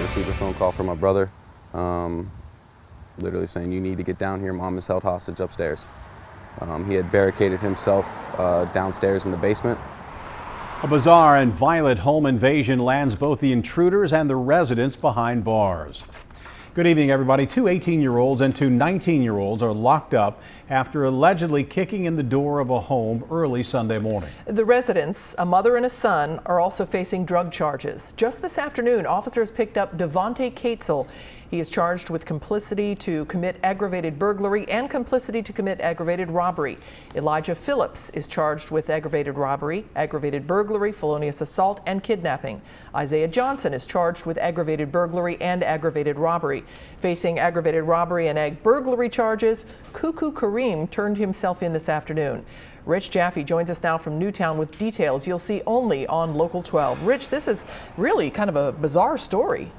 I received a phone call from my brother, literally saying, "You need to get down here, Mom is held hostage upstairs." He had barricaded himself downstairs in the basement. A bizarre and violent home invasion lands both the intruders and the residents behind bars. Good evening, everybody. Two 18-year-olds and two 19-year-olds are locked up after allegedly kicking in the door of a home early Sunday morning. The residents, a mother and a son, are also facing drug charges. Just this afternoon, officers picked up Devonte Kaetzel. He is charged with complicity to commit aggravated burglary and complicity to commit aggravated robbery. Isiah Phillips is charged with aggravated robbery, aggravated burglary, felonious assault, and kidnapping. Isiah Johnson is charged with aggravated burglary and aggravated robbery. Facing aggravated robbery and ag burglary charges, Kuku Karim turned himself in this afternoon. Rich Jaffe joins us now from Newtown with details you'll see only on Local 12. Rich, this is really kind of a bizarre story.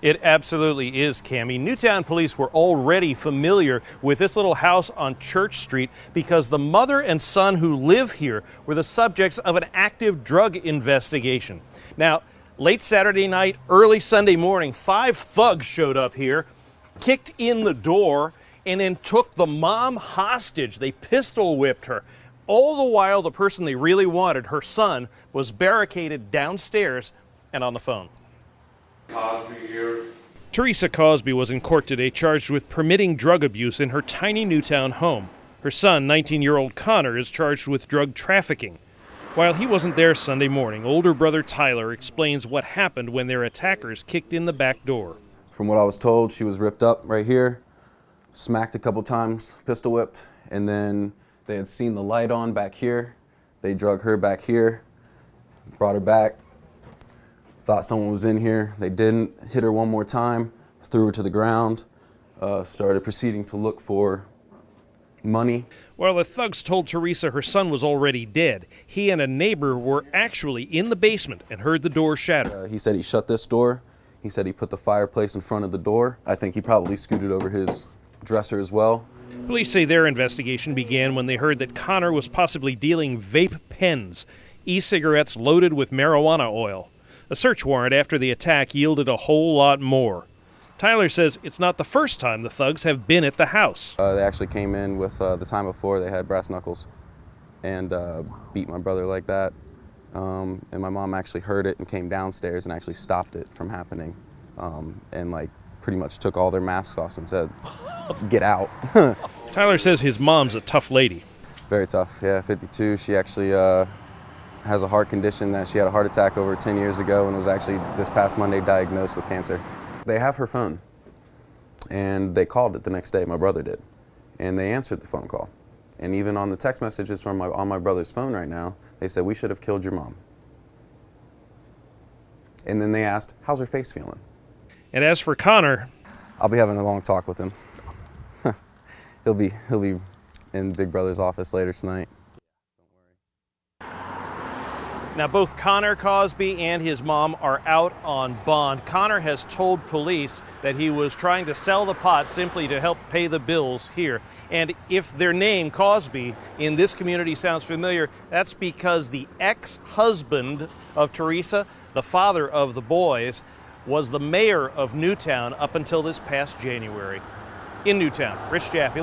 It absolutely is, Cammie. Newtown police were already familiar with this little house on Church Street because the mother and son who live here were the subjects of an active drug investigation. Now, late Saturday night, early Sunday morning, 5 thugs showed up here, kicked in the door, and then took the mom hostage. They pistol whipped her. All the while, the person they really wanted, her son, was barricaded downstairs and on the phone. Cosby here. Teresa Cosby was in court today charged with permitting drug abuse in her tiny Newtown home. Her son, 19-year-old Connor, is charged with drug trafficking. While he wasn't there Sunday morning, older brother Tyler explains what happened when their attackers kicked in the back door. From what I was told, she was ripped up right here, smacked a couple times, pistol whipped, and then they had seen the light on back here. They drug her back here, brought her back. Thought someone was in here. They didn't. Hit her one more time, threw her to the ground, started proceeding to look for money. While the thugs told Teresa her son was already dead, he and a neighbor were actually in the basement and heard the door shatter. He said he shut this door. He said he put the fireplace in front of the door. I think he probably scooted over his dresser as well. Police say their investigation began when they heard that Connor was possibly dealing vape pens, e-cigarettes loaded with marijuana oil. A search warrant after the attack yielded a whole lot more. Tyler says it's not the first time the thugs have been at the house. They actually came in with the time before they had brass knuckles and beat my brother like that. And my mom actually heard it and came downstairs and actually stopped it from happening. And like pretty much took all their masks off and said, "Get out." Tyler says his mom's a tough lady. Very tough, yeah, 52. She actually has a heart condition that she had a heart attack over 10 years ago and was actually this past Monday diagnosed with cancer. They have her phone and they called it the next day, my brother did, and they answered the phone call. And even on the text messages from on my brother's phone right now, they said, "We should have killed your mom." And then they asked, "How's her face feeling?" And as for Connor, I'll be having a long talk with him. He'll be in Big Brother's office later tonight. now both Connor Cosby and his mom are out on bond. Connor has told police that he was trying to sell the pot simply to help pay the bills here. And if their name, Cosby, in this community sounds familiar, that's because the ex-husband of Teresa, the father of the boys, was the mayor of Newtown up until this past January. In Newtown, Rich Jaffe.